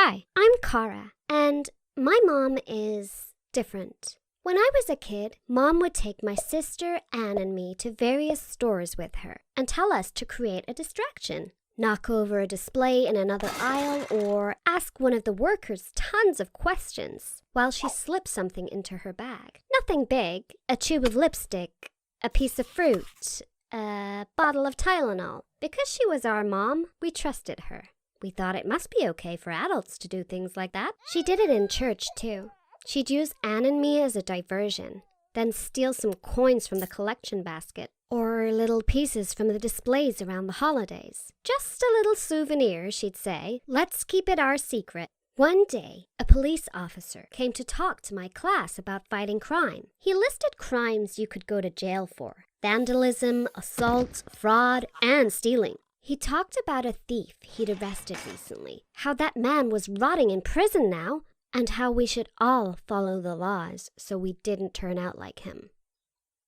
Hi, I'm Kara, and my mom is different. When I was a kid, Mom would take my sister Anne and me to various stores with her and tell us to create a distraction. Knock over a display in another aisle or ask one of the workers tons of questions while she slipped something into her bag. Nothing big, a tube of lipstick, a piece of fruit, a bottle of Tylenol. Because she was our mom, we trusted her. We thought it must be okay for adults to do things like that. She did it in church, too. She'd use Anne and me as a diversion, then steal some coins from the collection basket, or little pieces from the displays around the holidays. Just a little souvenir, she'd say. Let's keep it our secret. One day, a police officer came to talk to my class about fighting crime. He listed crimes you could go to jail for: vandalism, assault, fraud, and stealing. He talked about a thief he'd arrested recently, how that man was rotting in prison now, and how we should all follow the laws so we didn't turn out like him.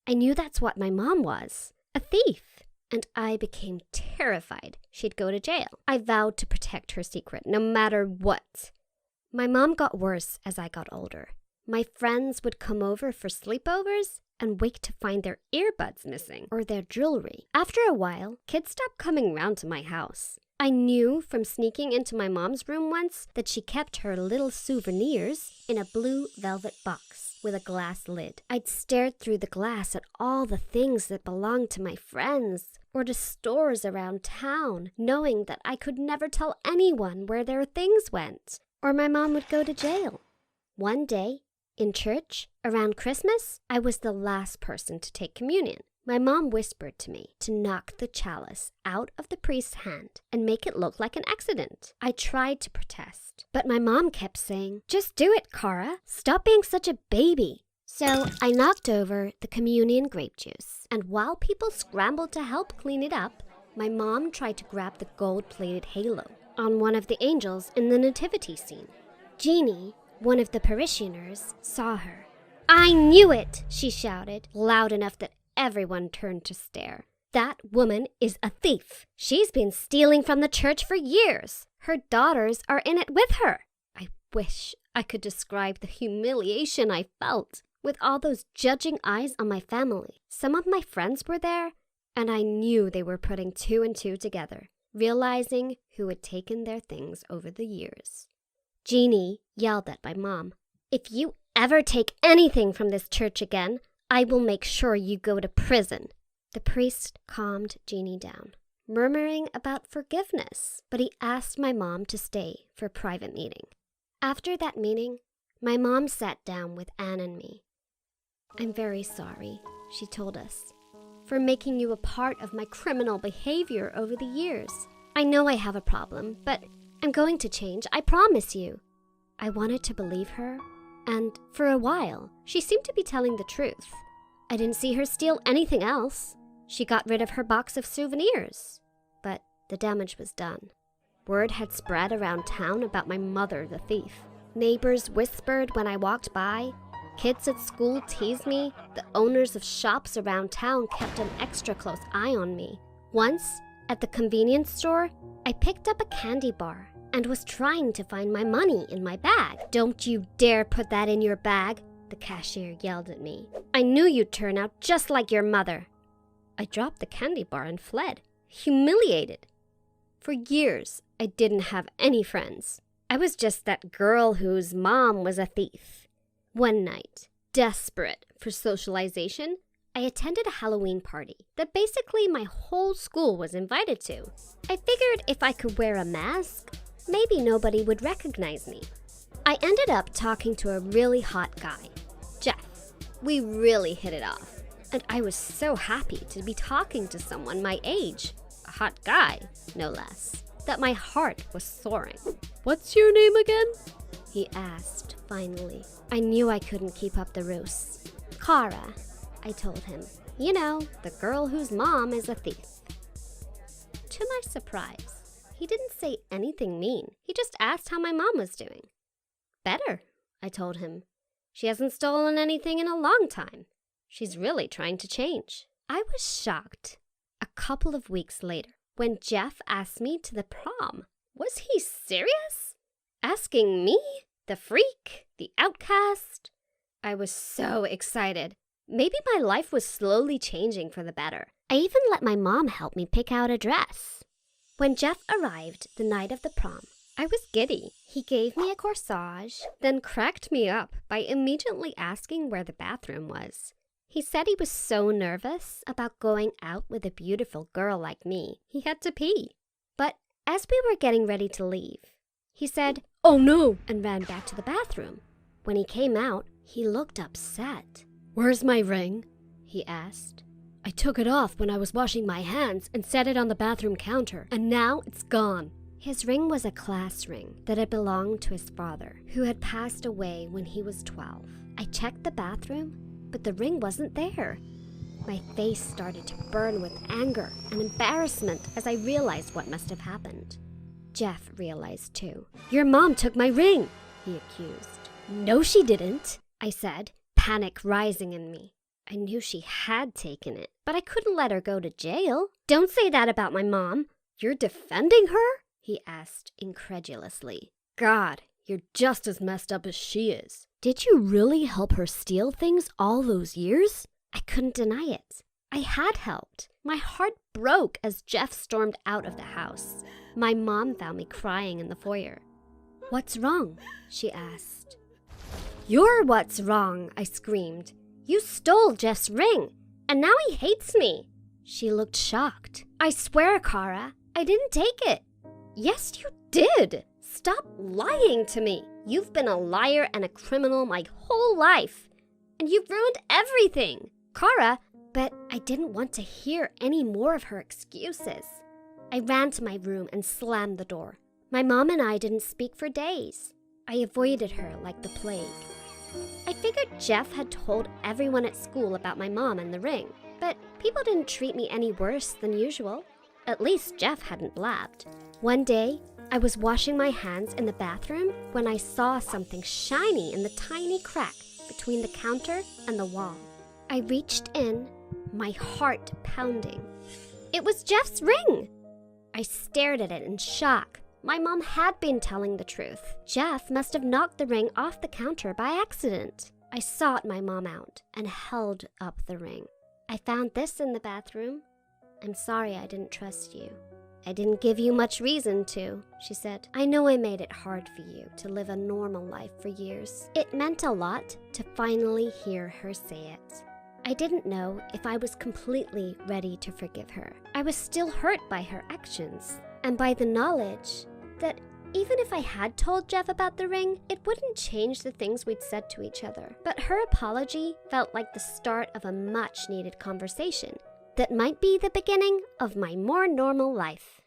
I knew that's what my mom was, a thief, and I became terrified she'd go to jail. I vowed to protect her secret, no matter what. My mom got worse as I got older. My friends would come over for sleepovers and wake to find their earbuds missing or their jewelry. After a while, kids stopped coming round to my house. I knew from sneaking into my mom's room once that she kept her little souvenirs in a blue velvet box with a glass lid. I'd stared through the glass at all the things that belonged to my friends or to stores around town, knowing that I could never tell anyone where their things went, or my mom would go to jail. One day, in church, around Christmas, I was the last person to take communion. My mom whispered to me to knock the chalice out of the priest's hand and make it look like an accident. I tried to protest, but my mom kept saying, "Just do it, Kara. Stop being such a baby." So I knocked over the communion grape juice, and while people scrambled to help clean it up, my mom tried to grab the gold-plated halo on one of the angels in the nativity scene. Jeannie, one of the parishioners, saw her. "I knew it!" she shouted, loud enough that everyone turned to stare. "That woman is a thief. She's been stealing from the church for years. Her daughters are in it with her." I wish I could describe the humiliation I felt with all those judging eyes on my family. Some of my friends were there, and I knew they were putting two and two together, realizing who had taken their things over the years. Jeannie yelled at my mom, "If you ever take anything from this church again, I will make sure you go to prison." The priest calmed Jeannie down, murmuring about forgiveness, but he asked my mom to stay for a private meeting. After that meeting, my mom sat down with Anne and me. "I'm very sorry," she told us, "for making you a part of my criminal behavior over the years. I know I have a problem, but I'm going to change, I promise you." I wanted to believe her, and for a while, she seemed to be telling the truth. I didn't see her steal anything else. She got rid of her box of souvenirs, but the damage was done. Word had spread around town about my mother, the thief. Neighbors whispered when I walked by. Kids at school teased me. The owners of shops around town kept an extra close eye on me. Once, at the convenience store, I picked up a candy bar and was trying to find my money in my bag. "Don't you dare put that in your bag," the cashier yelled at me. "I knew you'd turn out just like your mother." I dropped the candy bar and fled, humiliated. For years, I didn't have any friends. I was just that girl whose mom was a thief. One night, desperate for socialization, I attended a Halloween party that basically my whole school was invited to. I figured if I could wear a mask, maybe nobody would recognize me. I ended up talking to a really hot guy, Jeff. We really hit it off, and I was so happy to be talking to someone my age, a hot guy, no less, that my heart was soaring. "What's your name again?" he asked finally. I knew I couldn't keep up the ruse. "Kara," I told him. "You know, the girl whose mom is a thief." To my surprise, he didn't say anything mean. He just asked how my mom was doing. "Better," I told him. "She hasn't stolen anything in a long time. She's really trying to change." I was shocked a couple of weeks later when Jeff asked me to the prom. Was he serious? As asking me? The freak? The outcast? I was so excited. Maybe my life was slowly changing for the better. I even let my mom help me pick out a dress. When Jeff arrived the night of the prom, I was giddy. He gave me a corsage, then cracked me up by immediately asking where the bathroom was. He said he was so nervous about going out with a beautiful girl like me, he had to pee. But as we were getting ready to leave, he said, "Oh no," and ran back to the bathroom. When he came out, he looked upset. "Where's my ring?" he asked. "I took it off when I was washing my hands and set it on the bathroom counter, and now it's gone." His ring was a class ring that had belonged to his father, who had passed away when he was 12. I checked the bathroom, but the ring wasn't there. My face started to burn with anger and embarrassment as I realized what must have happened. Jeff realized too. "Your mom took my ring," he accused. "No, she didn't," I said, panic rising in me. I knew she had taken it, but I couldn't let her go to jail. "Don't say that about my mom." "You're defending her?" he asked incredulously. "God, you're just as messed up as she is. Did you really help her steal things all those years?" I couldn't deny it. I had helped. My heart broke as Jeff stormed out of the house. My mom found me crying in the foyer. "What's wrong?" she asked. "You're what's wrong," I screamed. "You stole Jeff's ring, and now he hates me." She looked shocked. "I swear, Kara, I didn't take it." "Yes, you did. Stop lying to me. You've been a liar and a criminal my whole life, and you've ruined everything." "Kara," but I didn't want to hear any more of her excuses. I ran to my room and slammed the door. My mom and I didn't speak for days. I avoided her like the plague. I figured Jeff had told everyone at school about my mom and the ring, but people didn't treat me any worse than usual. At least Jeff hadn't blabbed. One day, I was washing my hands in the bathroom when I saw something shiny in the tiny crack between the counter and the wall. I reached in, my heart pounding. It was Jeff's ring! I stared at it in shock. My mom had been telling the truth. Jeff must have knocked the ring off the counter by accident. I sought my mom out and held up the ring. "I found this in the bathroom. I'm sorry I didn't trust you." "I didn't give you much reason to," she said. "I know I made it hard for you to live a normal life for years." It meant a lot to finally hear her say it. I didn't know if I was completely ready to forgive her. I was still hurt by her actions, and by the knowledge that even if I had told Jeff about the ring, it wouldn't change the things we'd said to each other. But her apology felt like the start of a much-needed conversation that might be the beginning of my more normal life.